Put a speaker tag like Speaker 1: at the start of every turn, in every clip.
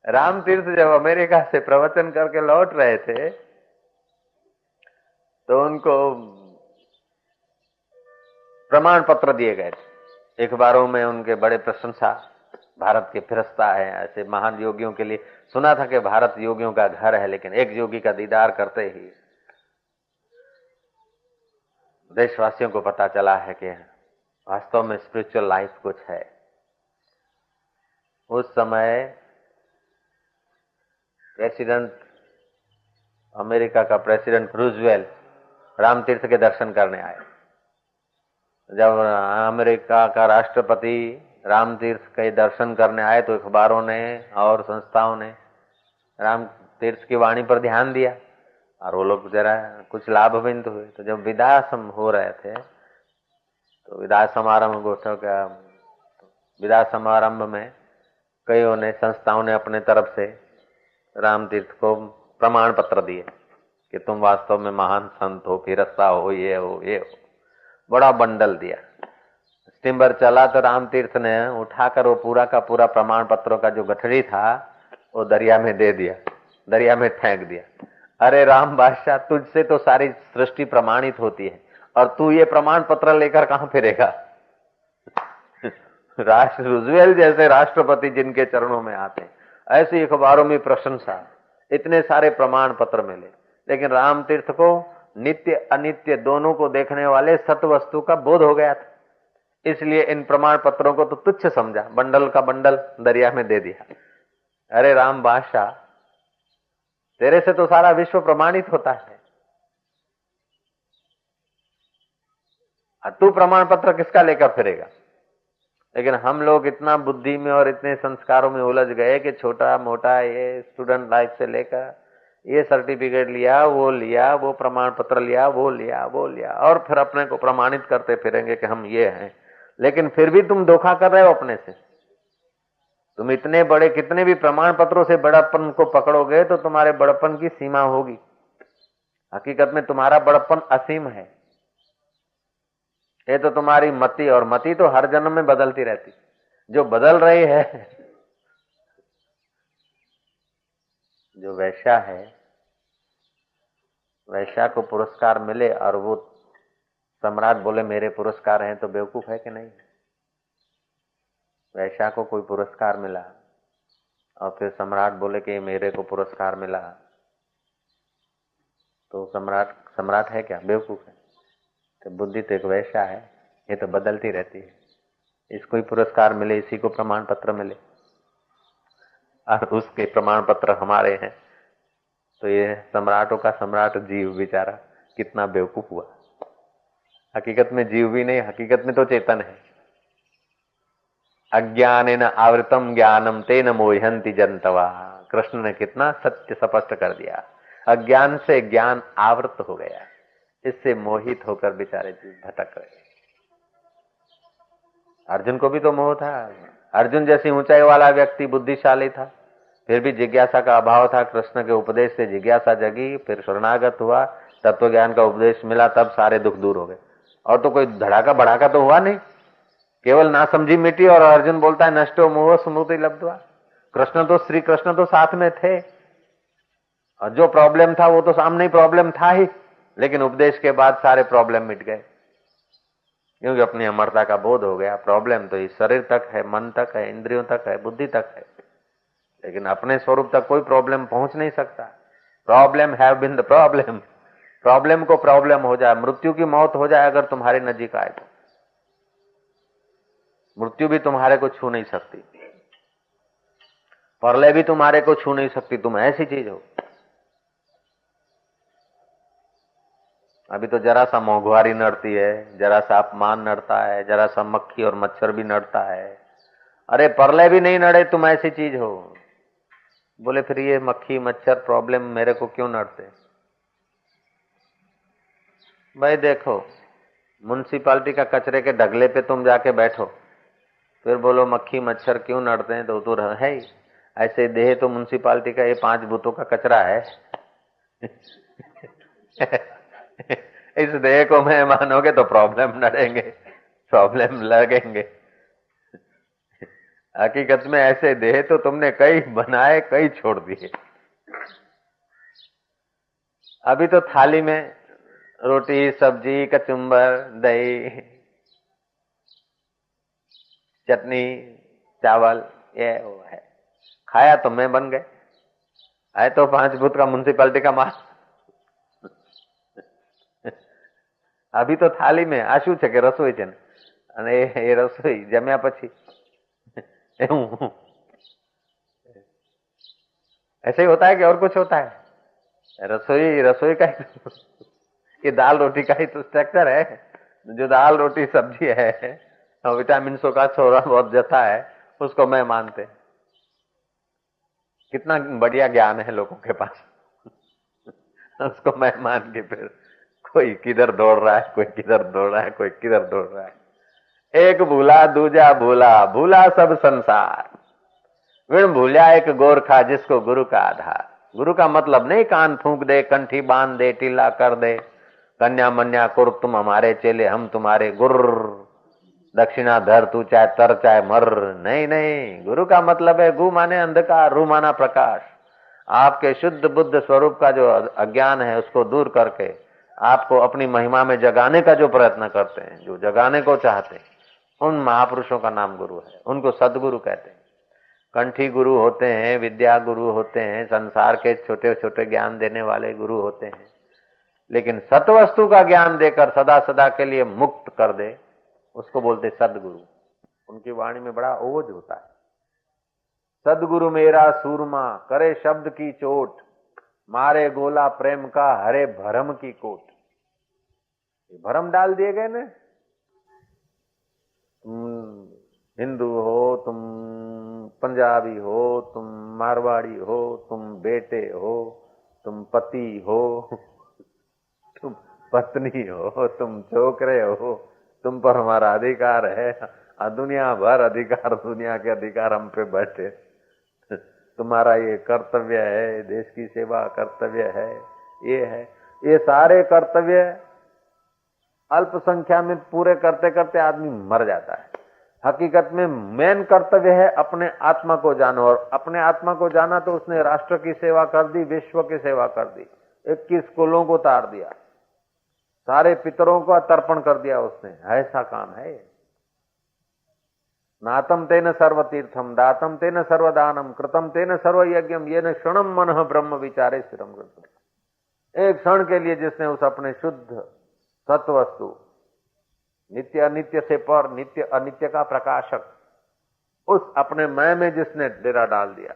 Speaker 1: राम तीर्थ जब अमेरिका से प्रवचन करके लौट रहे थे तो उनको प्रमाण पत्र दिए गए थे। अखबारों में उनके बड़े प्रशंसा, भारत के फिरस्ता है। ऐसे महान योगियों के लिए सुना था कि भारत योगियों का घर है, लेकिन एक योगी का दीदार करते ही देशवासियों को पता चला है कि वास्तव में स्पिरिचुअल लाइफ कुछ है। उस समय प्रेसिडेंट, अमेरिका का प्रेसिडेंट रूजवेल्ट राम तीर्थ के दर्शन करने आए। जब अमेरिका का राष्ट्रपति राम तीर्थ के दर्शन करने आए तो अखबारों ने और संस्थाओं ने राम तीर्थ की वाणी पर ध्यान दिया और वो लोग जरा कुछ लाभविंद हुए। तो जब विदाई हो रहे थे तो विदाई समारंभ विदाई समारंभ में कईयों ने, संस्थाओं ने अपने तरफ से राम तीर्थ को प्रमाण पत्र दिए कि तुम वास्तव में महान संत हो, फिरस्ता हो, ये हो, ये हो। बड़ा बंडल दिया। स्टीमर चला तो राम तीर्थ ने उठाकर वो पूरा का पूरा प्रमाण पत्रों का जो गठरी था वो दरिया में दे दिया, दरिया में फेंक दिया। अरे राम बादशाह, तुझसे तो सारी सृष्टि प्रमाणित होती है और तू ये प्रमाण पत्र लेकर कहां फिरेगा? राष्ट्र रूजवेल्ट जैसे राष्ट्रपति जिनके चरणों में आते हैं, ऐसी अखबारों में प्रशंसा, इतने सारे प्रमाण पत्र मिले, लेकिन राम तीर्थ को नित्य अनित्य दोनों को देखने वाले सत वस्तु का बोध हो गया था। इसलिए इन प्रमाण पत्रों को तो तुच्छ समझा, बंडल का बंडल दरिया में दे दिया। अरे राम बादशाह, तेरे से तो सारा विश्व प्रमाणित होता है, तू प्रमाण पत्र किसका लेकर फिरेगा? लेकिन हम लोग इतना बुद्धि में और इतने संस्कारों में उलझ गए कि छोटा मोटा ये स्टूडेंट लाइफ से लेकर ये सर्टिफिकेट लिया, वो प्रमाण पत्र लिया, वो लिया और फिर अपने को प्रमाणित करते फिरेंगे कि हम ये हैं। लेकिन फिर भी तुम धोखा कर रहे हो अपने से। तुम इतने बड़े, कितने भी प्रमाण पत्रों से बड़प्पन को पकड़ोगे तो तुम्हारे बड़प्पन की सीमा होगी। हकीकत में तुम्हारा बड़प्पन असीम है। ये तो तुम्हारी मति, और मति तो हर जन्म में बदलती रहती। जो बदल रही है, जो वैश्या है, वैश्या को पुरस्कार मिले और वो सम्राट बोले मेरे पुरस्कार हैं, तो बेवकूफ है कि नहीं? वैश्या को कोई पुरस्कार मिला और फिर सम्राट बोले कि मेरे को पुरस्कार मिला, तो सम्राट है क्या? बेवकूफ है। तो बुद्धि तो एक वैश्या है, ये तो बदलती रहती है। इसको ही पुरस्कार मिले, इसी को प्रमाण पत्र मिले और उसके प्रमाण पत्र हमारे हैं, तो ये सम्राटों का सम्राट जीव बेचारा कितना बेवकूफ हुआ। हकीकत में जीव भी नहीं, हकीकत में तो चेतन है। अज्ञानेन आवृतम ज्ञानम तेन मोह्यन्ति जन्तवा। कृष्ण ने कितना सत्य स्पष्ट कर दिया। अज्ञान से ज्ञान आवृत हो गया, इससे मोहित होकर बेचारे जीव भटक रहे। अर्जुन को भी तो मोह था। अर्जुन जैसी ऊंचाई वाला व्यक्ति बुद्धिशाली था, फिर भी जिज्ञासा का अभाव था। कृष्ण के उपदेश से जिज्ञासा जगी, फिर शरणागत हुआ, तत्व ज्ञान का उपदेश मिला, तब सारे दुख दूर हो गए। और तो कोई धड़ाका बढ़ाका तो हुआ नहीं, केवल नासमझी मिट्टी। और अर्जुन बोलता है नष्टो मोह स्मृति लब्ध्वा। कृष्ण तो, श्री कृष्ण तो साथ में थे और जो प्रॉब्लम था वो तो सामने ही प्रॉब्लम था ही, लेकिन उपदेश के बाद सारे प्रॉब्लम मिट गए, क्योंकि अपनी अमरता का बोध हो गया। प्रॉब्लम तो इस शरीर तक है, मन तक है, इंद्रियों तक है, बुद्धि तक है, लेकिन अपने स्वरूप तक कोई प्रॉब्लम पहुंच नहीं सकता। Problem have been the problem. Problem को प्रॉब्लम हो जाए, मृत्यु की मौत हो जाए अगर तुम्हारे नजीक आए तो मृत्यु भी तुम्हारे को छू नहीं सकती, प्रलय भी तुम्हारे को छू नहीं सकती। तुम ऐसी चीज हो। अभी तो जरा सा मोघवारी नड़ती है, जरा सा अपमान नड़ता है, जरा सा मक्खी और मच्छर भी नड़ता है। अरे प्रलय भी नहीं नड़े, तुम ऐसी चीज हो। बोले फिर ये मक्खी मच्छर प्रॉब्लम मेरे को क्यों नड़ते? भाई देखो, म्युनिसिपालिटी का कचरे के ढगले पे तुम जाके बैठो, फिर बोलो मक्खी मच्छर क्यों नड़ते हैं, तो है ही। ऐसे देह तो म्युनिसिपालिटी का ये 5 भूतों का कचरा है। इस देह को मैं मानोगे तो प्रॉब्लम नड़ेंगे, प्रॉब्लम लगेंगे। हकीकत में ऐसे देह तो तुमने कई बनाए, कई छोड़ दिए। अभी तो थाली में रोटी, सब्जी, कचुम्बर, दही, चटनी, चावल, ये वो है। खाया तो मैं बन गए, है तो 5 भूत का म्युनिसिपालिटी का माल। अभी तो थाली में આ શું છે કે રસોઈ છે ને, અને એ રસોઈ જમ્યા પછી એવું ऐसे ही होता है कि और कुछ होता है? रसोई रसोई का ये दाल रोटी का ही तो स्ट्रक्चर है। जो दाल रोटी सब्जी है और विटामिन्सों का थोड़ा बहुत जता है, उसको मैं मानते। कितना बढ़िया ज्ञान है लोगों के पास। उसको मैं मान के फिर कोई किधर दौड़ रहा है, कोई किधर दौड़ रहा है, कोई किधर दौड़ रहा है। एक भूला दूजा भूला, भूला सब संसार। विण भूलिया एक गोरखा, जिसको गुरु का आधार। गुरु का मतलब नहीं कान फूंक दे, कंठी बांध दे, टीला कर दे, कन्या मन्या कुर, तुम हमारे चेले हम तुम्हारे गुर, दक्षिणा धर तू चाहे तर चाहे मर। नहीं नहीं, गुरु का मतलब है गु माने अंधकार, रू माना प्रकाश। आपके शुद्ध बुद्ध स्वरूप का जो अज्ञान है उसको दूर करके आपको अपनी महिमा में जगाने का जो प्रयत्न करते हैं, जो जगाने को चाहते हैं, उन महापुरुषों का नाम गुरु है। उनको सदगुरु कहते हैं। कंठी गुरु होते हैं, विद्या गुरु होते हैं, संसार के छोटे छोटे ज्ञान देने वाले गुरु होते हैं, लेकिन सतवस्तु का ज्ञान देकर सदा सदा के लिए मुक्त कर दे, उसको बोलते सदगुरु। उनकी वाणी में बड़ा ओज होता है। सदगुरु मेरा सूरमा, करे शब्द की चोट, मारे गोला प्रेम का, हरे भरम की कोट। ये भरम डाल दिए गए ना। तुम हिंदू हो, तुम पंजाबी हो, तुम मारवाड़ी हो, तुम बेटे हो, तुम पति हो, तुम पत्नी हो, तुम छोकरे हो, तुम पर हमारा अधिकार है। दुनिया भर अधिकार, दुनिया के अधिकार हम पे बैठे। तुम्हारा ये कर्तव्य है, देश की सेवा कर्तव्य है, ये है। ये सारे कर्तव्य अल्प संख्या में पूरे करते करते आदमी मर जाता है। हकीकत में मेन कर्तव्य है अपने आत्मा को जानो, और अपने आत्मा को जाना तो उसने राष्ट्र की सेवा कर दी, विश्व की सेवा कर दी, 21 कुलों को तार दिया, सारे पितरों को तर्पण कर दिया उसने। ऐसा काम है। नातम तेन सर्व तीर्थम, दातम तेन सर्वदानम, कृतम तेन सर्व यज्ञम, ये न क्षणम मन ब्रह्म विचारे स्थिरम कृतम। एक क्षण के लिए जिसने उस अपने शुद्ध सत्वस्तु, नित्य अनित्य से पर, नित्य अनित्य का प्रकाशक, उस अपने मैं में जिसने डेरा डाल दिया,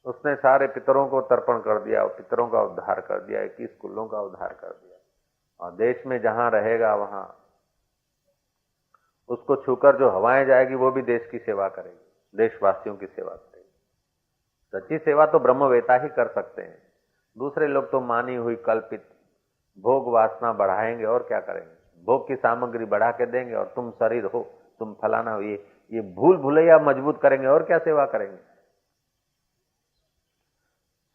Speaker 1: उसने सारे पितरों को तर्पण कर दिया और पितरों का उद्धार कर दिया, 21 कुलों का उद्धार कर दिया। और देश में जहां रहेगा वहां उसको छूकर जो हवाएं जाएगी वो भी देश की सेवा करेगी, देशवासियों की सेवा करेगी। सच्ची सेवा तो ब्रह्मवेता ही कर सकते हैं। दूसरे लोग तो मानी हुई कल्पित भोग वासना बढ़ाएंगे और क्या करेंगे, भोग की सामग्री बढ़ा के देंगे और तुम शरीर हो, तुम फलाना हो, ये भूल भुलैया मजबूत करेंगे और क्या सेवा करेंगे।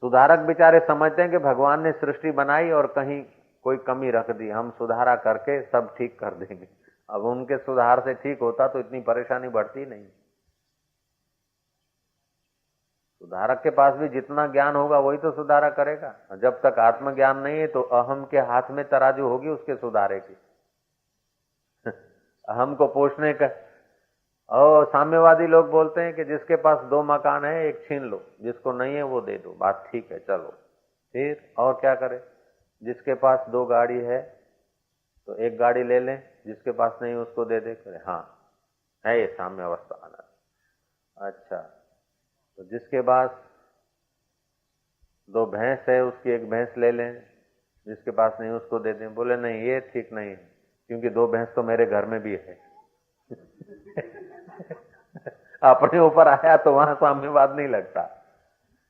Speaker 1: सुधारक बेचारे समझते हैं कि भगवान ने सृष्टि बनाई और कहीं कोई कमी रख दी, हम सुधारा करके सब ठीक कर देंगे। अब उनके सुधार से ठीक होता तो इतनी परेशानी बढ़ती नहीं। सुधारक के पास भी जितना ज्ञान होगा वही तो सुधारा करेगा। जब तक आत्मज्ञान नहीं है तो अहम के हाथ में तराजू होगी उसके सुधारे की। अहम को पोषने का। और साम्यवादी लोग बोलते हैं कि जिसके पास 2 मकान है एक छीन लो, जिसको नहीं है वो दे दो, बात ठीक है, चलो। फिर और क्या करे, जिसके पास 2 गाड़ी है तो एक गाड़ी ले लें, जिसके पास नहीं उसको दे दे, करे हाँ है ये साम्य अवस्था आना। अच्छा, तो जिसके पास 2 भैंस है उसकी एक भैंस ले लें, जिसके पास नहीं उसको दे दें। बोले नहीं ये ठीक नहीं है, क्योंकि 2 भैंस तो मेरे घर में भी है। अपने ऊपर आया तो वहां साम्यवाद नहीं लगता।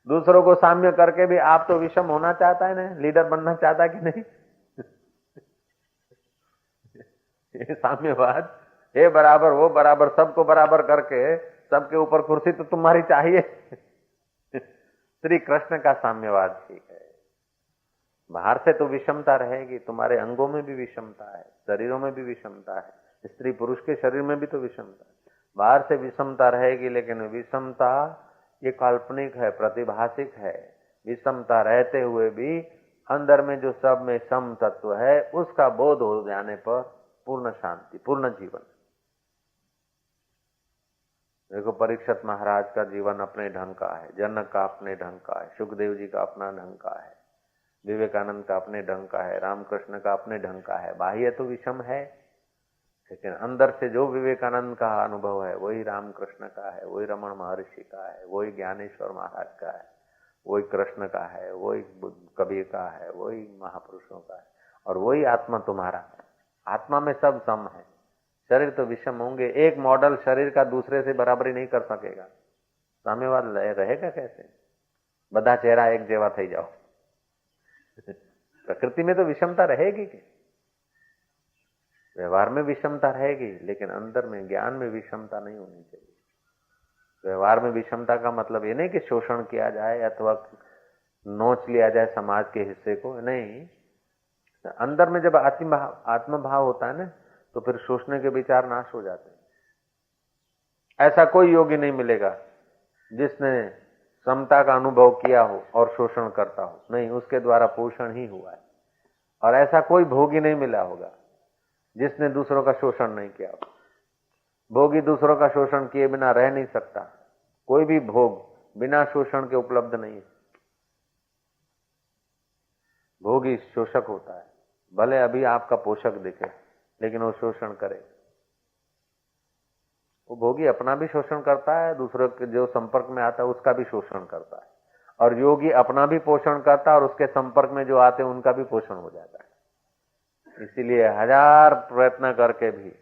Speaker 1: दूसरों को साम्य करके भी आप तो विषम होना चाहता है ना, लीडर बनना चाहता है कि नहीं। ये साम्यवाद, ये बराबर वो बराबर, सबको बराबर करके सबके ऊपर कुर्सी तो तुम्हारी चाहिए। श्री कृष्ण का साम्यवाद ठीक है। बाहर से तो विषमता रहेगी, तुम्हारे अंगों में भी विषमता है, शरीरों में भी विषमता है, स्त्री पुरुष के शरीर में भी तो विषमता है। बाहर से विषमता रहेगी, लेकिन विषमता ये काल्पनिक है, प्रतिभाषिक है। विषमता रहते हुए भी अंदर में जो सब में सम तत्व है, उसका बोध हो जाने पर पूर्ण शांति, पूर्ण जीवन। देखो, परीक्षित महाराज का जीवन अपने ढंग का है, जनक का अपने ढंग का है, सुखदेव जी का अपना ढंग का है, विवेकानंद का अपने ढंग का है, रामकृष्ण का अपने ढंग का है। बाह्य तो विषम है, लेकिन अंदर से जो विवेकानंद का अनुभव है वही रामकृष्ण का है, वही रमण महर्षि का है, वही ज्ञानेश्वर महाराज का है, वही कृष्ण का है, वही कबीर का है, वही महापुरुषों का है, और वही आत्मा तुम्हारा है। आत्मा में सब सम है। शरीर तो विषम होंगे, एक मॉडल शरीर का दूसरे से बराबरी नहीं कर सकेगा। सामने वाला रहेगा कैसे? बधा चेहरा एक जेवा थई जाओ। प्रकृति में तो विषमता रहेगी कि व्यवहार में विषमता रहेगी, लेकिन अंदर में ज्ञान में विषमता नहीं होनी चाहिए। व्यवहार में विषमता का मतलब ये नहीं कि शोषण किया जाए अथवा नोच लिया जाए समाज के हिस्से को, नहीं। अंदर में जब आत्मभाव होता है ना, तो फिर शोषण के विचार नाश हो जाते हैं। ऐसा कोई योगी नहीं मिलेगा जिसने समता का अनुभव किया हो और शोषण करता हो, नहीं, उसके द्वारा पोषण ही हुआ है। और ऐसा कोई भोगी नहीं मिला होगा जिसने दूसरों का शोषण नहीं किया हो। भोगी दूसरों का शोषण किए बिना रह नहीं सकता। कोई भी भोग बिना शोषण के उपलब्ध नहीं है। भोगी शोषक होता है, भले अभी आपका पोषक दिखे, लेकिन वो शोषण करे। वो भोगी अपना भी शोषण करता है, दूसरों के जो संपर्क में आता है उसका भी शोषण करता है, और योगी अपना भी पोषण करता है और उसके संपर्क में जो आते हैं उनका भी पोषण हो जाता है। इसीलिए हजार प्रयत्न करके भी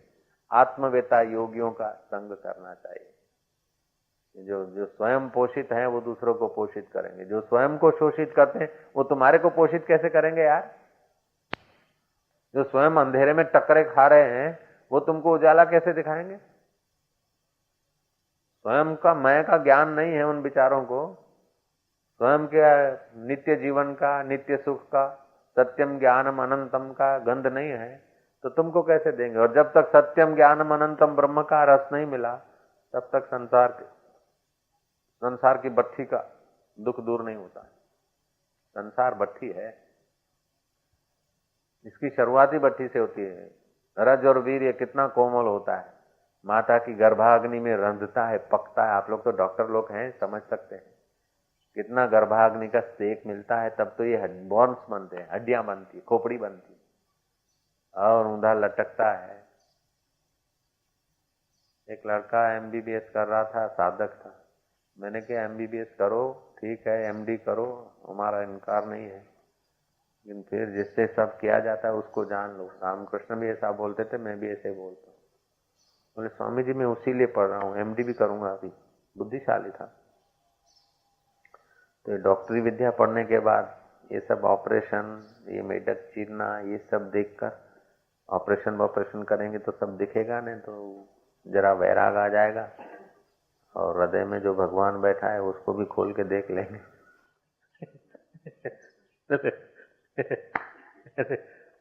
Speaker 1: आत्मवेता योगियों का संग करना चाहिए। जो स्वयं पोषित हैं वो दूसरों को पोषित करेंगे। जो स्वयं को शोषित करते हैं वो तुम्हारे को पोषित कैसे करेंगे यार? जो स्वयं अंधेरे में टक्करे खा रहे हैं वो तुमको उजाला कैसे दिखाएंगे? स्वयं का मैं का ज्ञान नहीं है उन विचारों को, स्वयं के नित्य जीवन का, नित्य सुख का, सत्यम ज्ञानम अनंतम का गंध नहीं है, तो तुमको कैसे देंगे? और जब तक सत्यम ज्ञानम अनंतम ब्रह्म का रस नहीं मिला, तब तक संसार की भट्ठी का दुख दूर नहीं होता है। संसार भट्ठी है, इसकी शुरुआती भट्ठी से होती है। रज और वीर ये कितना कोमल होता है, माता की गर्भाग्नि में रंधता है, पकता है। आप लोग तो डॉक्टर लोग हैं, समझ सकते हैं कितना गर्भाग्नि का सेक मिलता है, तब तो ये बोन्स बनते हैं, हड्डियां बनती, खोपड़ी बनती और ऊंधा लटकता है। एक लड़का एमबीबीएस कर रहा था, साधक था। मैंने कहा एमबीबीएस करो, ठीक है, एमडी करो, हमारा इनकार नहीं है, लेकिन फिर जिससे सब किया जाता है उसको जान लो। रामकृष्ण भी ऐसा बोलते थे, मैं भी ऐसे बोलता हूँ। बोले स्वामी जी मैं उसी लिए पढ़ रहा हूँ, एमडी भी करूंगा अभी। बुद्धिशाली था। तो डॉक्टरी विद्या पढ़ने के बाद ये सब ऑपरेशन, ये मेढक चीरना, ये सब देखकर ऑपरेशन करेंगे तो सब दिखेगा, नहीं तो जरा वैराग आ जाएगा और हृदय में जो भगवान बैठा है उसको भी खोल के देख लेंगे।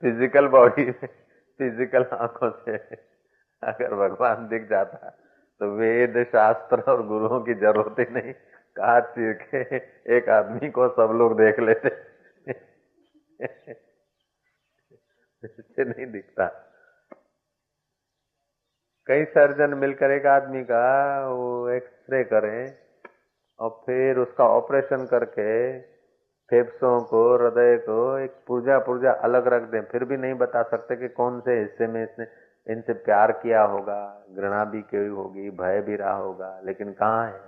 Speaker 1: फिजिकल बॉडी में, फिजिकल आंखों से अगर भगवान दिख जाता तो वेद शास्त्र और गुरुओं की जरूरत ही नहीं, काट चीर के एक आदमी को सब लोग देख लेते। इससे नहीं दिखता। कई सर्जन मिलकर एक आदमी का वो एक्सरे करें और फिर उसका ऑपरेशन करके फेफड़ों को, हृदय को एक पुर्जा अलग रख दें, फिर भी नहीं बता सकते कि कौन से हिस्से में इसने इनसे प्यार किया होगा, घृणा भी की होगी, भय भी रहा होगा, लेकिन कहाँ है?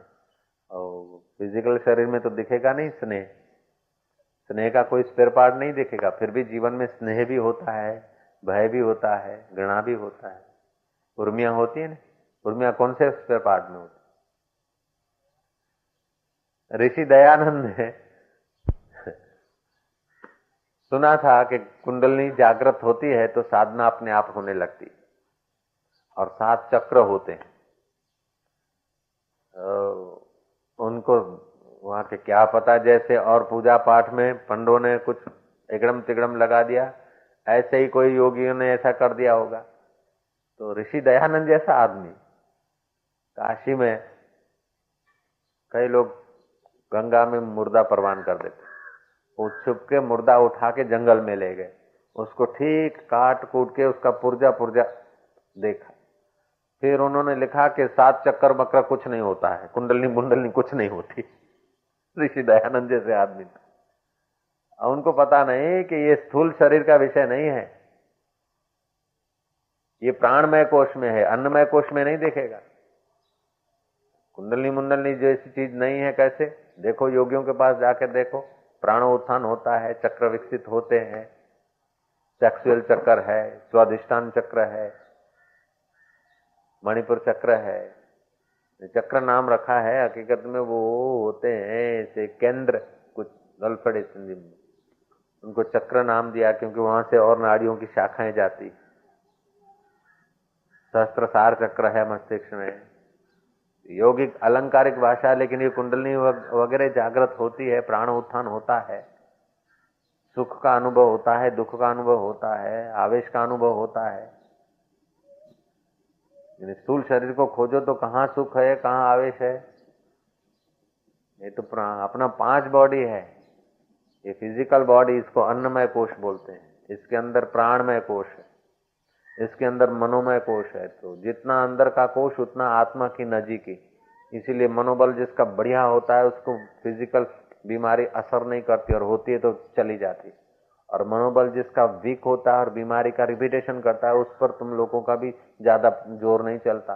Speaker 1: और फिजिकल शरीर में तो दिखेगा नहीं स्नेह, स्नेह का कोई स्पेयर पार्ट नहीं दिखेगा। फिर भी जीवन में स्नेह भी होता है, भय भी होता है, घृणा भी होता है। उर्मियां होती है ना, उर्मियां कौन से स्पेयर पार्ट में होती? ऋषि दयानंद ने सुना था कि कुंडलनी जागृत होती है तो साधना अपने आप होने लगती है, और 7 चक्र होते हैं। उनको वहां के क्या पता, जैसे और पूजा पाठ में पंडों ने कुछ एगड़म तिगड़म लगा दिया, ऐसे ही कोई योगियों ने ऐसा कर दिया होगा। तो ऋषि दयानंद जैसा आदमी, काशी में कई लोग गंगा में मुर्दा परवान कर देते, वो छुप के मुर्दा उठा के जंगल में ले गए, उसको ठीक काट कूट के उसका पुर्जा पुर्जा देखा, फिर उन्होंने लिखा कि 7 चक्कर बकरा कुछ नहीं होता है, कुंडलनी मुंडलनी कुछ नहीं होती। ऋषि दयानंद जैसे आदमी, उनको पता नहीं कि ये स्थूल शरीर का विषय नहीं है, ये प्राणमय कोश में है, अन्नमय कोश में नहीं देखेगा। कुंडलनी मुंडलनी जैसी चीज नहीं है। कैसे देखो, योगियों के पास जाकर देखो, प्राणो उत्थान होता है, चक्र विकसित होते हैं, सेक्सुअल चक्र है, स्वादिष्टान चक्र है, मणिपुर चक्र है, चक्र नाम रखा है, हकीकत में वो होते हैं ऐसे केंद्र, कुछ गलफड़े सिंधी में उनको चक्र नाम दिया क्योंकि वहां से और नाड़ियों की शाखाएं जाती। सहस्त्रसार चक्र है मस्तिष्क में, यौगिक अलंकारिक भाषा, लेकिन ये कुंडलनी वगैरह जागृत होती है, प्राण उत्थान होता है, सुख का अनुभव होता है, दुख का अनुभव होता है, आवेश का अनुभव होता है। स्थूल शरीर को खोजो तो कहाँ सुख है, कहाँ आवेश है? ये तो अपना 5 बॉडी है, ये फिजिकल बॉडी, इसको अन्नमय कोश बोलते हैं, इसके अंदर प्राणमय कोश है, इसके अंदर मनोमय कोश है। तो जितना अंदर का कोश उतना आत्मा की नजीकी, इसीलिए मनोबल जिसका बढ़िया होता है उसको फिजिकल बीमारी असर नहीं करती, और होती है तो चली जाती। और मनोबल जिसका वीक होता है और बीमारी का रिपीटेशन करता है, उस पर तुम लोगों का भी ज्यादा जोर नहीं चलता।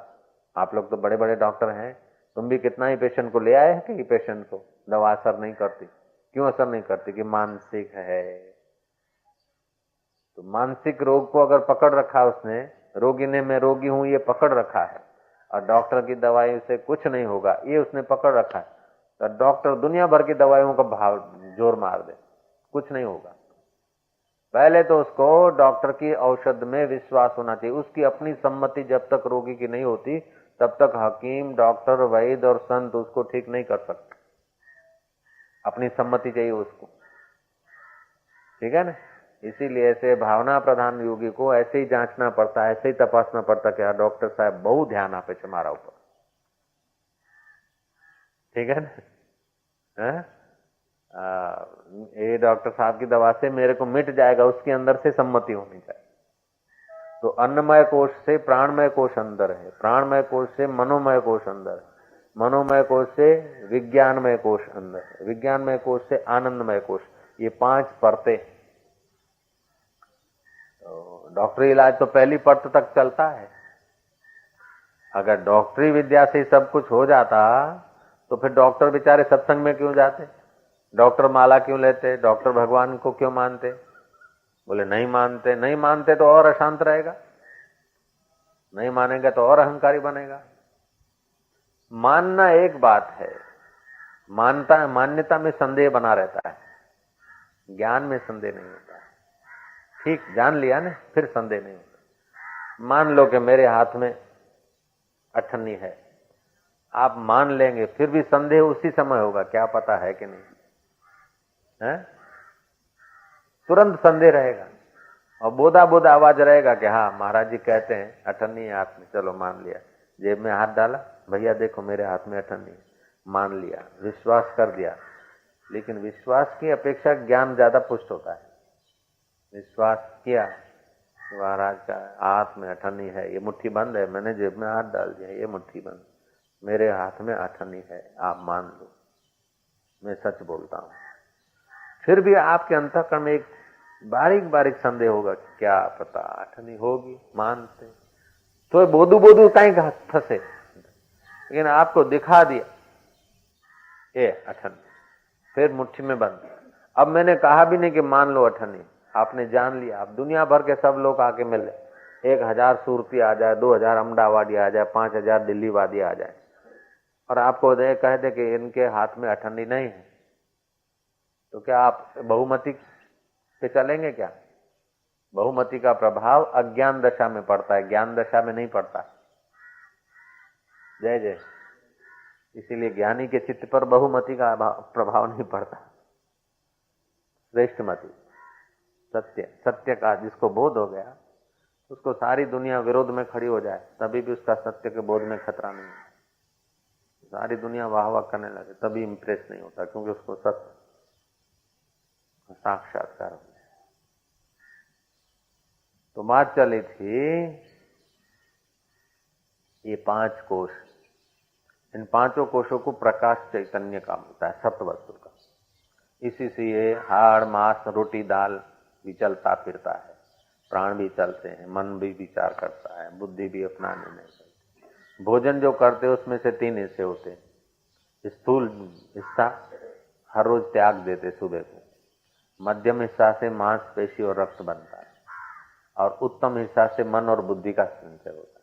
Speaker 1: आप लोग तो बड़े बड़े डॉक्टर हैं, तुम भी कितना ही पेशेंट को ले आए हैं कि पेशेंट को दवा असर नहीं करती। क्यों असर नहीं करती? कि मानसिक है। तो मानसिक रोग को अगर पकड़ रखा उसने, रोगी ने मैं रोगी हूं ये पकड़ रखा है, और डॉक्टर की दवाई से कुछ नहीं होगा ये उसने पकड़ रखा है, तो डॉक्टर दुनिया भर की दवाइयों का भाव जोर मार दे, कुछ नहीं होगा। पहले तो उसको डॉक्टर की औषध में विश्वास होना चाहिए, उसकी अपनी सम्मति जब तक रोगी की नहीं होती तब तक हकीम, डॉक्टर, वैद्य और संत उसको ठीक नहीं कर सकते। अपनी सम्मति चाहिए उसको, ठीक है ना। इसीलिए ऐसे भावना प्रधान योगी को ऐसे ही जांचना पड़ता है, ऐसे ही तपासना पड़ता है कि हाँ डॉक्टर साहब बहुत ध्यान आपे छे मारा ऊपर, ठीक है ना। ये डॉक्टर साहब की दवा से मेरे को मिट जाएगा, उसके अंदर से सम्मति होनी चाहिए। तो अन्नमय कोश से प्राणमय कोश अंदर है, प्राणमय कोश से मनोमय कोश अंदर है, मनोमय कोश से विज्ञानमय कोश अंदर है, विज्ञानमय कोश से आनंदमय कोश। ये 5 परतें। तो डॉक्टरी इलाज तो पहली परत तक चलता है। अगर डॉक्टरी विद्या से सब कुछ हो जाता तो फिर डॉक्टर बेचारे सत्संग में क्यों जाते, डॉक्टर माला क्यों लेते, डॉक्टर भगवान को क्यों मानते? बोले नहीं मानते। नहीं मानते तो और अशांत रहेगा, नहीं मानेगा तो और अहंकारी बनेगा। मानना एक बात है, मान्यता में संदेह बना रहता है, ज्ञान में संदेह नहीं होता है। ठीक जान लिया ना, फिर संदेह नहीं होता। मान लो कि मेरे हाथ में अठन्नी है, आप मान लेंगे, फिर भी संदेह उसी समय होगा, क्या पता है कि नहीं है? तुरंत संदेह रहेगा, और बोधा बोधा आवाज रहेगा कि हाँ महाराज जी कहते हैं अठन्नी है हाथ में, चलो मान लिया। जेब में हाथ डाला, भैया देखो मेरे हाथ में अठन्नी है, मान लिया, विश्वास कर दिया। लेकिन विश्वास की अपेक्षा ज्ञान ज्यादा पुष्ट होता है। विश्वास किया, महाराज का हाथ में अठन्नी है, ये मुट्ठी बंद है, मैंने जेब में हाथ डाल दिया, ये मुट्ठी बंद, मेरे हाथ में अठन्नी है, आप मान लो, मैं सच बोलता हूं। फिर भी आपके अंतःकरण में एक बारीक बारीक संदेह होगा, क्या पता अठन्नी होगी, मानते तो बोधू बोधू कहीं फंसे, लेकिन आपको दिखा दिया ये अठन्नी, फिर मुट्ठी में बंद। अब मैंने कहा भी नहीं कि मान लो अठन्नी, आपने जान लिया। अब दुनिया भर के सब लोग आके मिले, 1000 सूरती आ जाए, 2000 अमदावादी आ जाए, 5000 दिल्ली वादी आ जाए, और आपको कह दे कि इनके हाथ में अठन्नी नहीं है, तो क्या आप बहुमति पे चलेंगे? क्या बहुमति का प्रभाव अज्ञान दशा में पड़ता है, ज्ञान दशा में नहीं पड़ता। जय जय। इसीलिए ज्ञानी के चित्त पर बहुमति का प्रभाव नहीं पड़ता। श्रेष्ठ मति, सत्य, सत्य का जिसको बोध हो गया, उसको सारी दुनिया विरोध में खड़ी हो जाए तभी भी उसका सत्य के बोध में खतरा नहीं है। सारी दुनिया वाह वाह करने लगे तभी इंप्रेस नहीं होता, क्योंकि उसको सत्य साक्षात्कार हो गया। तो बात चली थी ये 5 कोश, इन 5 कोशों को प्रकाश चैतन्य का मिलता है, सत्य वस्तु का। इसी से ये हाड़ मांस रोटी दाल भी चलता फिरता है, प्राण भी चलते हैं, मन भी विचार करता है, बुद्धि भी अपना निर्णय करती है। भोजन जो करते हैं उसमें से 3 हिस्से होते हैं। स्थूल हिस्सा हर रोज त्याग देते सुबह को, मध्यम हिस्सा से मांसपेशी और रक्त बनता है, और उत्तम हिस्सा से मन और बुद्धि का संचय होता है।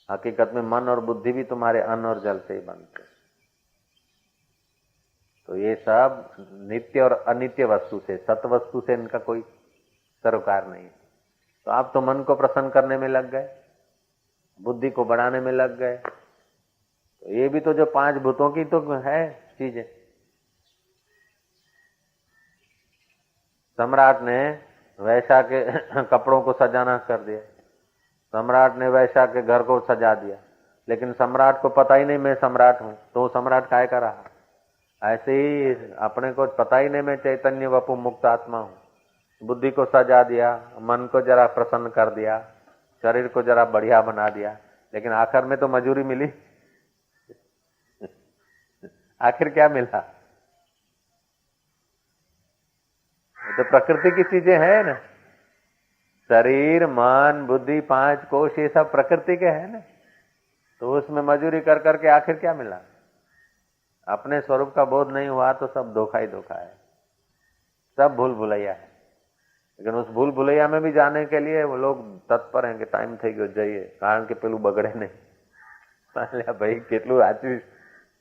Speaker 1: हकीकत में मन और बुद्धि भी तुम्हारे अन्न और जल से ही बनते हैं। तो ये सब नित्य और अनित्य वस्तु से, सत वस्तु से इनका कोई सरोकार नहीं है। तो आप तो मन को प्रसन्न करने में लग गए, बुद्धि को बढ़ाने में लग गए, तो ये भी तो जो 5 भूतों की तो है चीजें। सम्राट ने वैश्या के कपड़ों को सजाना कर दिया, सम्राट ने वैश्या के घर को सजा दिया, लेकिन सम्राट को पता ही नहीं मैं सम्राट हूं, तो सम्राट काय का रहा। ऐसे ही अपने को पता ही नहीं मैं चैतन्य वपु मुक्त आत्मा हूं, बुद्धि को सजा दिया, मन को जरा प्रसन्न कर दिया, शरीर को जरा बढ़िया बना दिया, लेकिन आखिर में तो मजूरी मिली। आखिर क्या मिला? तो प्रकृति की चीजें हैं ना, शरीर मन बुद्धि 5 कोश ये सब प्रकृति के हैं ना, तो उसमें मजूरी कर करके आखिर क्या मिला? अपने स्वरूप का बोध नहीं हुआ तो सब धोखा ही धोखा है, सब भूल भुलैया है। लेकिन उस भूल भुलैया में भी जाने के लिए वो लोग तत्पर हैं कि टाइम થઈ ગયો જઈએ, કારણ કે પેલું બગડે નહીં। ભાઈ કેટલું વાંચ્યું,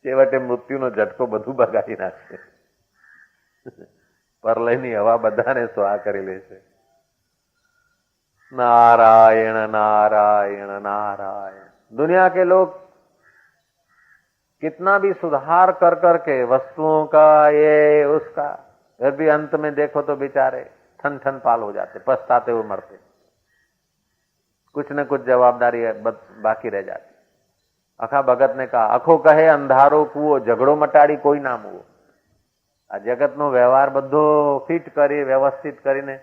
Speaker 1: છેવટે મૃત્યુનો ઝટકો બધું બગાડી નાખશે, પરલયની હવા બધાને સ્વા કરી લેશે। नारायण नारायण नारायण। दुनिया के लोग कितना भी सुधार कर करके वस्तुओं का ये उसका, फिर भी अंत में देखो तो बेचारे ठन ठन पाल हो जाते, पछताते हुए मरते, कुछ न कुछ जवाबदारी बाकी रह जाती। अखा भगत ने कहा, अखो कहे अंधारो कुओ, झगड़ो मटाड़ी कोई ना मुओ। आ जगतનો વ્યવહાર બધો ફિટ કરી વ્યવસ્થિત કરીને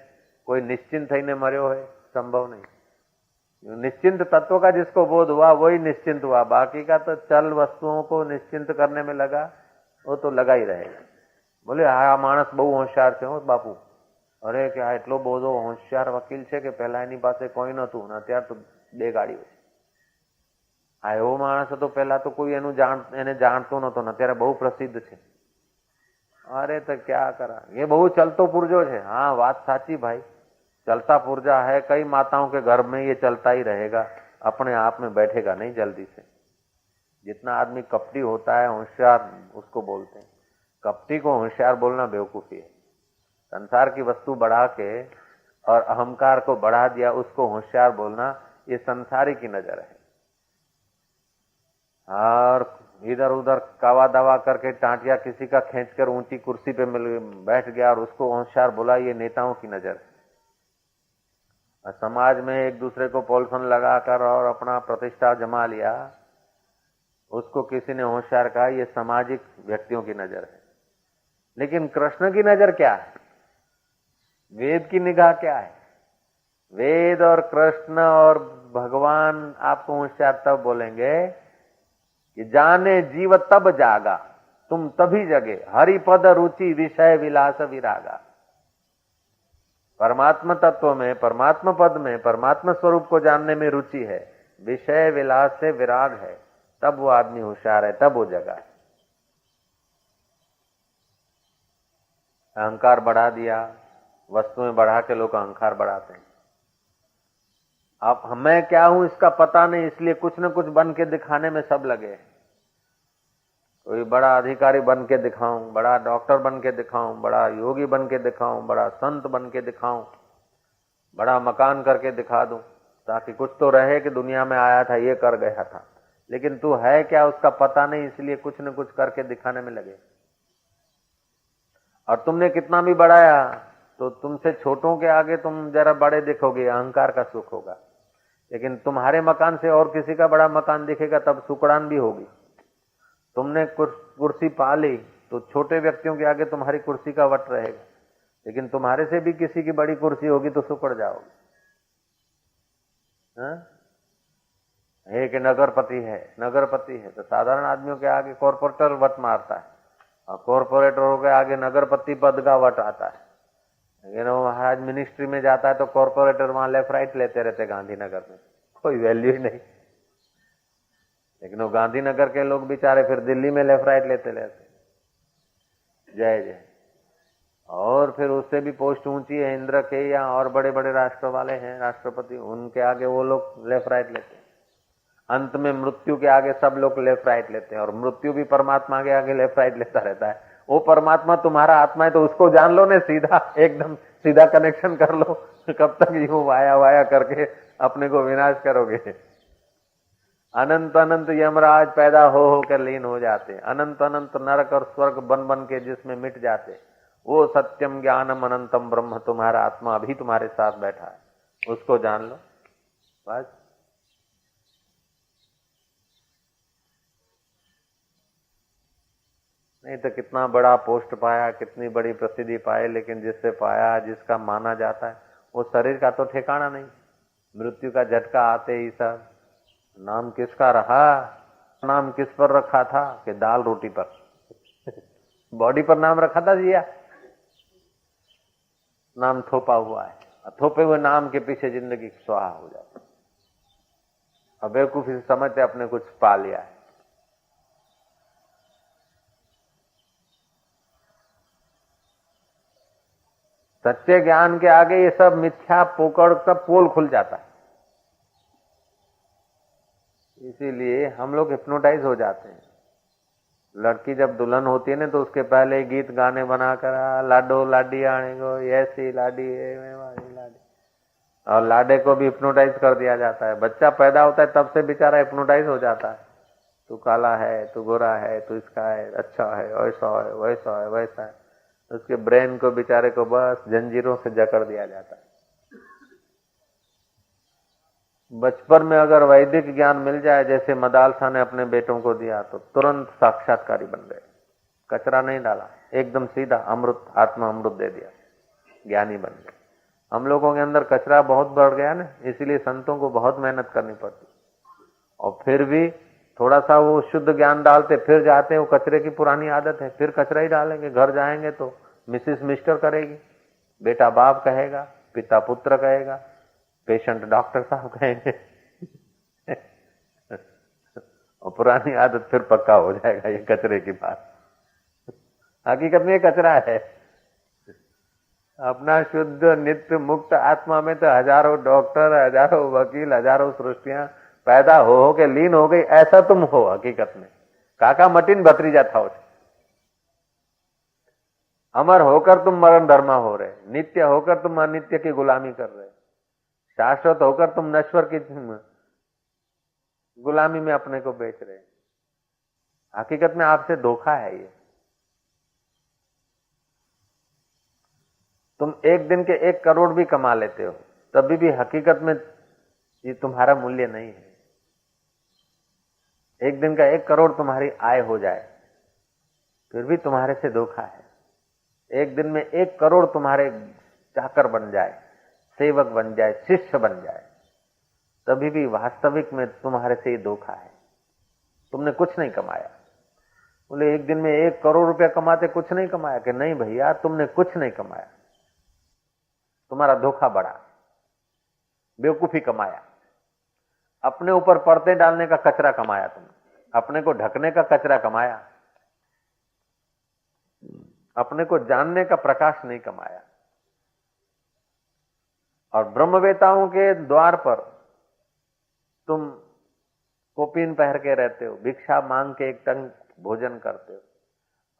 Speaker 1: कोई निश्चिंत થઈને मर्यो है, संभव नहीं। निश्चिंत तत्व का जिसको बोध हुआ वही निश्चिंत हुआ, बाकी का तो चल वस्तुओं को निश्चिंत करने में लगा, वो तो लगा ही रहेगा। बोले आ मानस बहु होशियार છે હો બાપુ, અરે કે આ એટલો બધો હોશિયાર વકીલ છે કે પહેલા એની પાસે કોઈ નહોતું ને અત્યારે તો 2 ગાડીઓ છે। આ એવો માણસ હતો, પહેલા તો કોઈ એને જાણતો નહોતો ને અત્યારે બહુ પ્રસિદ્ધ છે। अरे तो क्या करा, ये बहु चलतो पुर्जो है। हाँ बात साची भाई, चलता पुर्जा है, कई माताओं के घर में ये चलता ही रहेगा, अपने आप में बैठेगा नहीं जल्दी से। जितना आदमी कपटी होता है होशियार उसको बोलते हैं, कपटी को होशियार बोलना बेवकूफी है। संसार की वस्तु बढ़ा के और अहंकार को बढ़ा दिया, उसको होशियार बोलना ये संसारी की नजर है। और इधर उधर कावा दावा करके टांटिया किसी का खींचकर ऊंची कुर्सी पे बैठ गया और उसको होशियार बोला, ये नेताओं की नजर है। और समाज में एक दूसरे को पॉलिथीन लगाकर और अपना प्रतिष्ठा जमा लिया, उसको किसी ने होशियार कहा, ये सामाजिक व्यक्तियों की नजर है। लेकिन कृष्ण की नजर क्या है, वेद की निगाह क्या है? वेद और कृष्ण और भगवान आपको होशियार तब बोलेंगे कि जाने जीव तब जागा, तुम तभी जगे, हरि पद रुचि विषय विलास विरागा। परमात्मा तत्व में, परमात्मा पद में, परमात्मा स्वरूप को जानने में रुचि है, विषय विलास से विराग है, तब वो आदमी होशियार है, तब वो जगा है। अहंकार बढ़ा दिया, वस्तुएं बढ़ा के लोग अहंकार बढ़ाते हैं। अब मैं क्या हूं इसका पता नहीं, इसलिए कुछ न कुछ बन के दिखाने में सब लगे। कोई बड़ा अधिकारी बन के दिखाऊं, बड़ा डॉक्टर बन के दिखाऊं, बड़ा योगी बन के दिखाऊं, बड़ा संत बन के दिखाऊं, बड़ा मकान करके दिखा दूं, ताकि कुछ तो रहे कि दुनिया में आया था, ये कर गया था। लेकिन तू है क्या उसका पता नहीं, इसलिए कुछ न कुछ करके दिखाने में लगे। और तुमने कितना भी बढ़ाया तो तुमसे छोटों के आगे तुम जरा बड़े दिखोगे, अहंकार का सुख होगा। लेकिन तुम्हारे मकान से और किसी का बड़ा मकान दिखेगा तब सुकड़ान भी होगी। तुमने कुर्सी पा ली तो छोटे व्यक्तियों के आगे तुम्हारी कुर्सी का वट रहेगा, लेकिन तुम्हारे से भी किसी की बड़ी कुर्सी होगी तो सुकड़ जाओगे। एक नगरपति है तो साधारण आदमियों के आगे कॉर्पोरेटर वट मारता है, और कॉर्पोरेटरों के आगे नगरपति पद का वट आता है। लेकिन वो महाराज मिनिस्ट्री में जाता है तो कॉर्पोरेटर वहां लेफ्ट राइट लेते रहते गांधीनगर में, कोई वैल्यू ही नहीं। लेकिन वो गांधीनगर के लोग बेचारे फिर दिल्ली में लेफ्ट राइट लेते रहते। जय जय। और फिर उससे भी पोस्ट ऊंची है, इंद्र के या और बड़े बड़े राष्ट्र वाले हैं, राष्ट्रपति, उनके आगे वो लोग लेफ्ट राइट लेते हैं। अंत में मृत्यु के आगे सब लोग लेफ्ट राइट लेते हैं, और मृत्यु भी परमात्मा के आगे लेफ्ट राइट लेता रहता है। वो परमात्मा तुम्हारा आत्मा है तो उसको जान लो ने, सीधा एकदम सीधा कनेक्शन कर लो। कब तक यूं वाया वाया करके अपने को विनाश करोगे। अनंत अनंत यमराज पैदा हो कर लीन हो जाते, अनंत अनंत नरक और स्वर्ग बन बन के जिसमें मिट जाते। वो सत्यम ज्ञानम अनंतम ब्रह्म तुम्हारा आत्मा अभी तुम्हारे साथ बैठा है, उसको जान लो बस। नहीं तो कितना बड़ा पोस्ट पाया, कितनी बड़ी प्रसिद्धि पाए, लेकिन जिससे पाया, जिसका माना जाता है, वो शरीर का तो ठिकाना नहीं। मृत्यु का झटका आते ही सब नाम किसका रहा, नाम किस पर रखा था कि दाल रोटी पर बॉडी पर नाम रखा था जिया, नाम थोपा हुआ है, थोपे हुए नाम के पीछे जिंदगी स्वाहा हो जाती। अब बेवकूफी समझते अपने कुछ पा लिया है। सच्चे ज्ञान के आगे ये सब मिथ्या पोकड़ का पोल खुल जाता है। इसीलिए हम लोग हिप्नोटाइज हो जाते हैं। लड़की जब दुल्हन होती है ना तो उसके पहले गीत गाने बनाकर लाडो लाडी आने को, ऐसी लाडी है लाडी, और लाडे को भी हिप्नोटाइज कर दिया जाता है। बच्चा पैदा होता है तब से बेचारा हिप्नोटाइज हो जाता है। तू काला है, तू गोरा है, तू इसका है, अच्छा है, ऐसा है, वैसा है, वैसा है। उसके ब्रेन को बेचारे को बस जंजीरों से जकड़ दिया जाता है। बचपन में अगर वैदिक ज्ञान मिल जाए जैसे मदालसा ने अपने बेटों को दिया तो तुरंत साक्षात्कारी बन गए। कचरा नहीं डाला, एकदम सीधा अमृत, आत्मा अमृत दे दिया, ज्ञानी बन गए। हम लोगों के अंदर कचरा बहुत बढ़ गया ना, इसीलिए संतों को बहुत मेहनत करनी पड़ती, और फिर भी थोड़ा सा वो शुद्ध ज्ञान डालते, फिर जाते हैं, वो कचरे की पुरानी आदत है, फिर कचरा ही डालेंगे। घर जाएंगे तो मिसिस मिस्टर करेगी, बेटा बाप कहेगा, पिता पुत्र कहेगा, पेशेंट डॉक्टर साहब कहेंगे और पुरानी आदत फिर पक्का हो जाएगा ये कचरे की बात। हकीकत में ये कचरा है। अपना शुद्ध नित्य मुक्त आत्मा में तो हजारों डॉक्टर, हजारों वकील, हजारों सृष्टियां पैदा हो के लीन हो गई, ऐसा तुम हो हकीकत में। काका मटिन भत्रीजा था। अमर होकर तुम मरण धर्मा हो रहे, नित्य होकर तुम अनित्य की गुलामी कर रहे, शाश्वत होकर तुम नश्वर की गुलामी में अपने को बेच रहे। हकीकत में आपसे धोखा है ये। तुम एक दिन के 1 करोड़ भी कमा लेते हो तभी भी हकीकत में ये तुम्हारा मूल्य नहीं है। एक दिन का 1 करोड़ तुम्हारी आय हो जाए फिर भी तुम्हारे से धोखा है। एक दिन में 1 करोड़ तुम्हारे चाकर बन जाए, सेवक बन जाए, शिष्य बन जाए, तभी भी वास्तविक में तुम्हारे से ही धोखा है। तुमने कुछ नहीं कमाया। बोले एक दिन में 1 करोड़ रुपया कमाते कुछ नहीं कमाया, कि नहीं भैया तुमने कुछ नहीं कमाया, तुम्हारा धोखा बढ़ा, बेवकूफी कमाया, अपने ऊपर पर्दे डालने का कचरा कमाया, तुमने अपने को ढकने का कचरा कमाया, अपने को जानने का प्रकाश नहीं कमाया। और ब्रह्मवेताओं के द्वार पर तुम कोपीन पहन के रहते हो, भिक्षा मांग के एक टंग भोजन करते हो,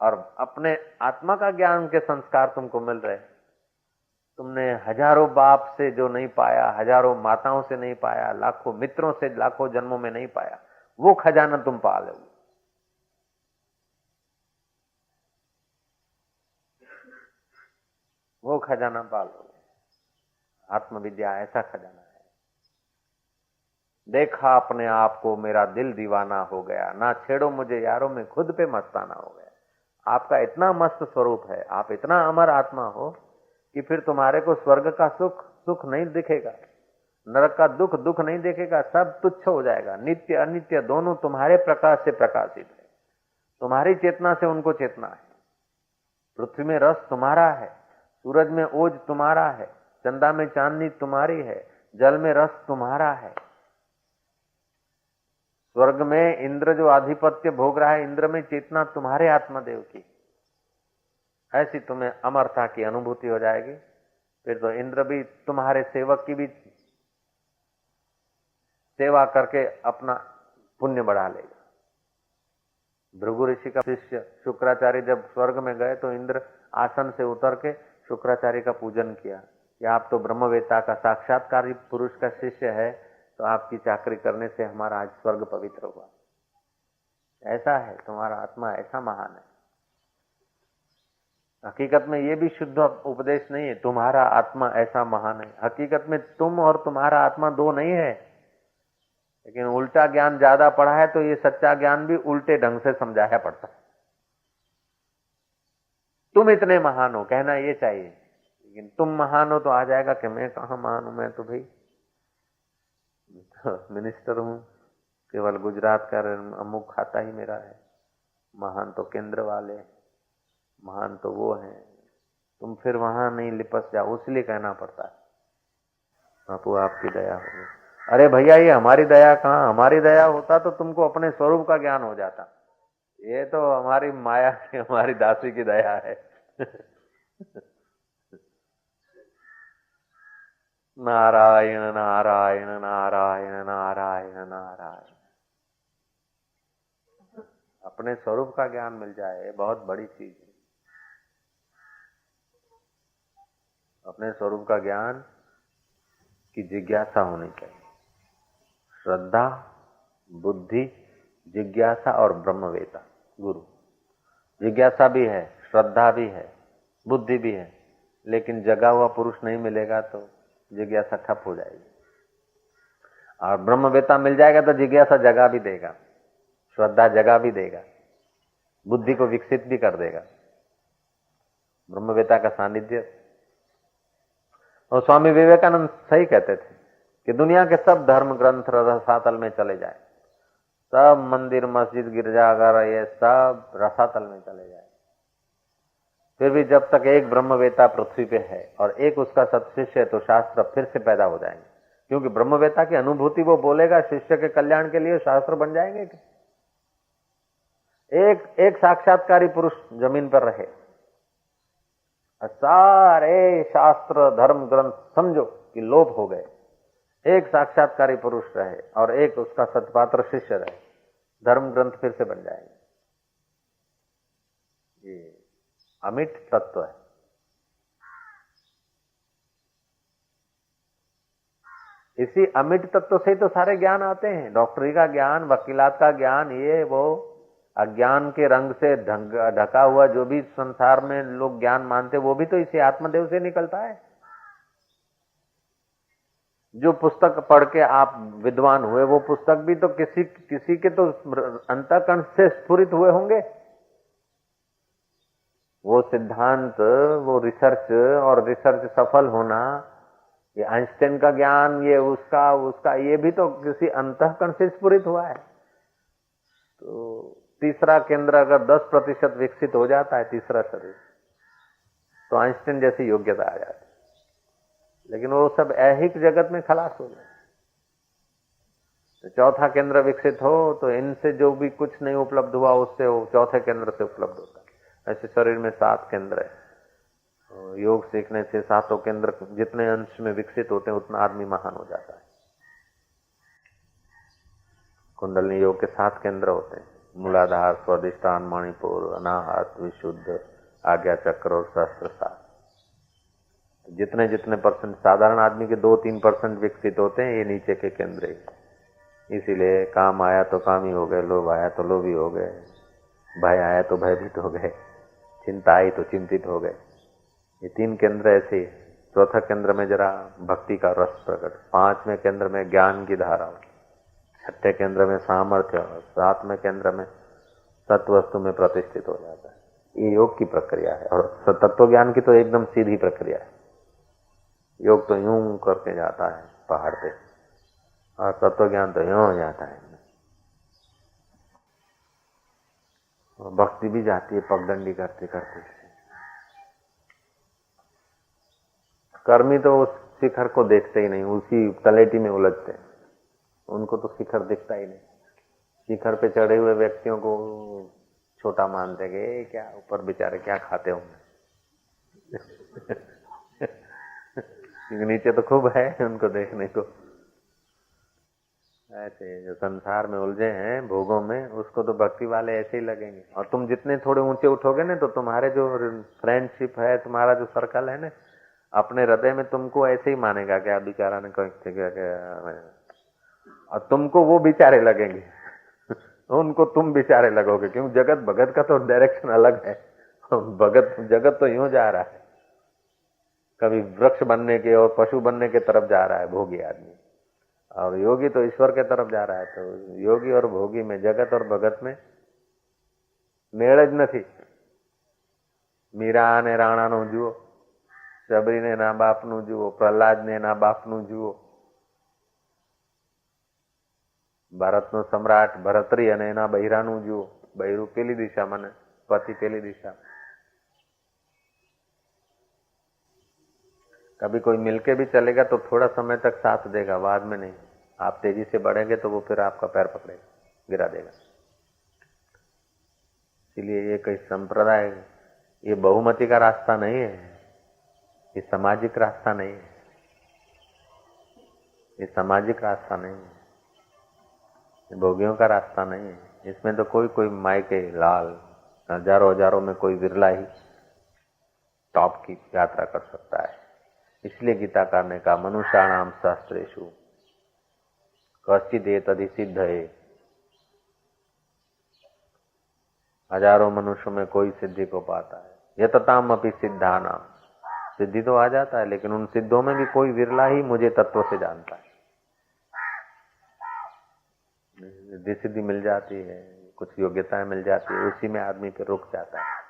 Speaker 1: और अपने आत्मा का ज्ञान के संस्कार तुमको मिल रहे। तुमने हजारों बाप से जो नहीं पाया, हजारों माताओं से नहीं पाया, लाखों मित्रों से लाखों जन्मों में नहीं पाया, वो खजाना तुम पा लोगे। वो खजाना पा लोगे। आत्मविद्या ऐसा खजाना है। देखा अपने आप को, मेरा दिल दीवाना हो गया, ना छेड़ो मुझे यारों में खुद पे मस्ताना हो गया। आपका इतना मस्त स्वरूप है, आप इतना अमर आत्मा हो कि फिर तुम्हारे को स्वर्ग का सुख सुख नहीं दिखेगा, नरक का दुख दुख नहीं देखेगा, सब तुच्छ हो जाएगा। नित्य अनित्य दोनों तुम्हारे प्रकाश से प्रकाशित है, तुम्हारी चेतना से उनको चेतना है। पृथ्वी में रस तुम्हारा है, सूरज में ओज तुम्हारा है, चंदा में चांदनी तुम्हारी है, जल में रस तुम्हारा है। स्वर्ग में इंद्र जो आधिपत्य भोग रहा है, इंद्र में चेतना तुम्हारे आत्मदेव की। ऐसी तुम्हें अमरता की अनुभूति हो जाएगी, फिर तो इंद्र भी तुम्हारे सेवक की भी सेवा करके अपना पुण्य बढ़ा लेगा। भृगु ऋषि का शिष्य शुक्राचार्य जब स्वर्ग में गए तो इंद्र आसन से उतर के शुक्राचार्य का पूजन किया कि आप तो ब्रह्मवेत्ता का साक्षात्कारी पुरुष का शिष्य है, तो आपकी चाकरी करने से हमारा आज स्वर्ग पवित्र हुआ। ऐसा है तुम्हारा आत्मा, ऐसा महान है। हकीकत में ये भी शुद्ध उपदेश नहीं है तुम्हारा आत्मा ऐसा महान है। हकीकत में तुम और तुम्हारा आत्मा दो नहीं है, लेकिन उल्टा ज्ञान ज्यादा पढ़ा है तो ये सच्चा ज्ञान भी उल्टे ढंग से समझाया पड़ता है। तुम इतने महान हो कहना ये चाहिए, लेकिन तुम महान हो तो आ जाएगा कि मैं कहाँ महान हूं, मैं तो भाई मिनिस्टर हूं, केवल गुजरात का अमुक खाता ही मेरा है। महान तो केंद्र वाले, महान तो वो है। तुम फिर वहां नहीं लिपस जाओ, उसलिए कहना पड़ता है बापू आपकी दया होगी। अरे भैया ये हमारी दया कहाँ, हमारी दया होता तो तुमको अपने स्वरूप का ज्ञान हो जाता। ये तो हमारी माया की, हमारी दासी की दया है। नारायण नारायण नारायण नारायण नारायण। अपने स्वरूप का ज्ञान मिल जाए बहुत बड़ी चीज है। अपने स्वरूप का ज्ञान की जिज्ञासा होनी चाहिए। श्रद्धा, बुद्धि, जिज्ञासा और ब्रह्मवेता गुरु। जिज्ञासा भी है, श्रद्धा भी है, बुद्धि भी है, लेकिन जगा हुआ पुरुष नहीं मिलेगा तो जिज्ञासा ठप हो जाएगी। और ब्रह्मवेता मिल जाएगा तो जिज्ञासा जगा भी देगा, श्रद्धा जगा भी देगा, बुद्धि को विकसित भी कर देगा। ब्रह्मवेता का सानिध्य। और स्वामी विवेकानंद सही कहते थे कि दुनिया के सब धर्म ग्रंथ रसातल में चले जाए, सब मंदिर मस्जिद गिरजाघर ये सब रसातल में चले जाए, फिर भी जब तक एक ब्रह्मवेता पृथ्वी पे है और एक उसका सत्शिष्य है तो शास्त्र फिर से पैदा हो जाएंगे। क्योंकि ब्रह्मवेता की अनुभूति वो बोलेगा, शिष्य के कल्याण के लिए शास्त्र बन जाएंगे। एक साक्षात्कारी पुरुष जमीन पर रहे, सारे शास्त्र धर्म ग्रंथ समझो कि लोप हो गए, एक साक्षात्कारी पुरुष रहे और एक उसका सत्पात्र शिष्य रहे, धर्म ग्रंथ फिर से बन जाएंगे। ये अमिट तत्व है। इसी अमिट तत्व से ही तो सारे ज्ञान आते हैं, डॉक्टरी का ज्ञान, वकीलात का ज्ञान, ये वो अज्ञान के रंग से ढका हुआ जो भी संसार में लोग ज्ञान मानते वो भी तो इसी आत्मदेव से निकलता है। जो पुस्तक पढ़ के आप विद्वान हुए वो पुस्तक भी तो किसी के तो अंतःकरण से स्फुरित हुए होंगे। वो सिद्धांत, वो रिसर्च और रिसर्च सफल होना, ये आइंस्टाइन का ज्ञान, ये उसका ये भी तो किसी अंतःकरण से स्फुरित हुआ है। तो तीसरा केंद्र अगर 10% विकसित हो जाता है, तीसरा शरीर, तो आइंस्टाइन जैसी योग्यता आ जाती है। लेकिन वो सब ऐहिक जगत में खलास हो गए। तो चौथा केंद्र विकसित हो तो इनसे जो भी कुछ नहीं उपलब्ध हुआ उससे वो चौथे केंद्र से उपलब्ध होता है। ऐसे शरीर में 7 केंद्र है। योग सीखने से 7 केंद्र जितने अंश में विकसित होते हैं उतना आदमी महान हो जाता है। कुंडलिनी योग के 7 केंद्र होते हैं, मूलाधार, स्वादिष्ठान, मणिपुर, अनाहत, विशुद्ध, आज्ञा चक्र और सहस्त्रसार। जितने जितने परसेंट साधारण आदमी के 2-3% विकसित होते हैं, ये नीचे के केंद्र है। इसीलिए काम आया तो कामी हो गए, लोभ आया तो लोभी हो गए, भय आया तो भयभीत हो गए, चिंता आई तो चिंतित हो गए। ये 3 केंद्र ऐसे। चौथा केंद्र में जरा भक्ति का रस प्रकट, 5वें केंद्र में ज्ञान की धारा, छठे केंद्र में सामर्थ्य और सातवें केंद्र में सत्वस्तु में प्रतिष्ठित हो जाता है। ये योग की प्रक्रिया है। और तत्व ज्ञान की तो एकदम सीधी प्रक्रिया है। योग तो यूं करके जाता है पहाड़ पे, और तत्व ज्ञान तो यूं हो जाता है। भक्ति भी जाती है पगडंडी करते करते। कर्मी तो उस शिखर को देखते ही नहीं, उसी तलेटी में उलझते हैं। उनको तो शिखर दिखता ही नहीं। शिखर पे चढ़े हुए व्यक्तियों को छोटा मानते कि क्या ऊपर बेचारे क्या खाते होंगे। नीचे तो खूब है उनको देखने को। ऐसे जो संसार में उलझे हैं भोगों में, उसको तो भक्ति वाले ऐसे ही लगेंगे। और तुम जितने थोड़े ऊंचे उठोगे ना, तो तुम्हारे जो फ्रेंडशिप है, तुम्हारा जो सर्कल है ना, अपने हृदय में तुमको ऐसे ही मानेगा क्या बेचारा ने क्या, और तुमको वो बेचारे लगेंगे। उनको तुम बेचारे लगोगे, क्योंकि जगत भगत का तो डायरेक्शन अलग है। भगत जगत तो यूं जा रहा है, कभी वृक्ष बनने के और पशु बनने के तरफ जा रहा है भोगी आदमी, और योगी तो ईश्वर के तरफ जा रहा है। तो योगी और भोगी में, जगत और भगत में मेल ज નથી। મીરા અને રાણાનું જુઓ, શબરીને એના બાપનું જુઓ, પ્રહલાદને એના બાપનું જુઓ, ભારતનો સમ્રાટ ભરતરી અને એના બૈરાનું જુઓ। બૈરું પેલી દિશામાં ને પતિ પેલી દિશા। कभी कोई मिलके भी चलेगा तो थोड़ा समय तक साथ देगा, बाद में नहीं। आप तेजी से बढ़ेंगे तो वो फिर आपका पैर पकड़ेगा, गिरा देगा। इसलिए ये कोई संप्रदाय, ये बहुमती का रास्ता नहीं है, ये सामाजिक रास्ता नहीं है, ये सामाजिक रास्ता नहीं है, ये भोगियों का रास्ता नहीं है। इसमें तो कोई कोई मायके लाल, हजारों हजारों में कोई विरला ही टॉप की यात्रा कर सकता है। इसलिए गीताकार ने कहा, मनुष्याणाम शास्त्रेषु कश्चिदेत अधिसिद्धये। हजारों मनुष्यों में कोई सिद्धि को पाता है। यतताम अपि सिद्धानाम, सिद्धि तो आ जाता है, लेकिन उन सिद्धों में भी कोई विरला ही मुझे तत्व से जानता है। रिद्धि सिद्धि मिल जाती है, कुछ योग्यताएं मिल जाती है, उसी में आदमी फिर रुक जाता है।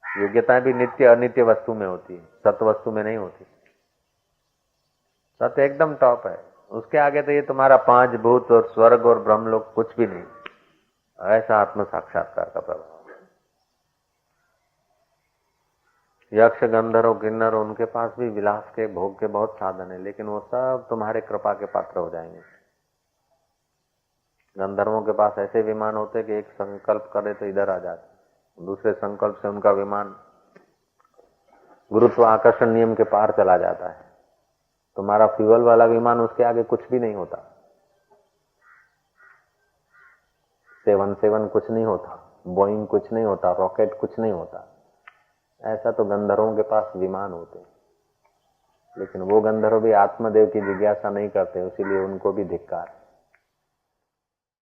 Speaker 1: योग्यताएं भी नित्य अनित्य वस्तु में होती है, सत्य वस्तु में नहीं होती। सत्य एकदम टॉप है, उसके आगे तो ये तुम्हारा पांच भूत और स्वर्ग और ब्रह्मलोक कुछ भी नहीं। ऐसा आत्म साक्षात्कार का प्रभाव। यक्ष गंधर्व किन्नर, उनके पास भी विलास के भोग के बहुत साधन है, लेकिन वो सब तुम्हारे कृपा के पात्र हो जाएंगे। गंधर्वों के पास ऐसे विमान होते कि एक संकल्प करे तो इधर आ जाते, दूसरे संकल्प से उनका विमान गुरुत्वाकर्षण नियम के पार चला जाता है। तुम्हारा फ्यूल वाला विमान उसके आगे कुछ भी नहीं होता। 717 कुछ नहीं होता, बोइंग कुछ नहीं होता, रॉकेट कुछ नहीं होता। ऐसा तो गंधर्वों के पास विमान होते, लेकिन वो गंधर्व भी आत्मदेव की जिज्ञासा नहीं करते, इसीलिए उनको भी धिक्कार है।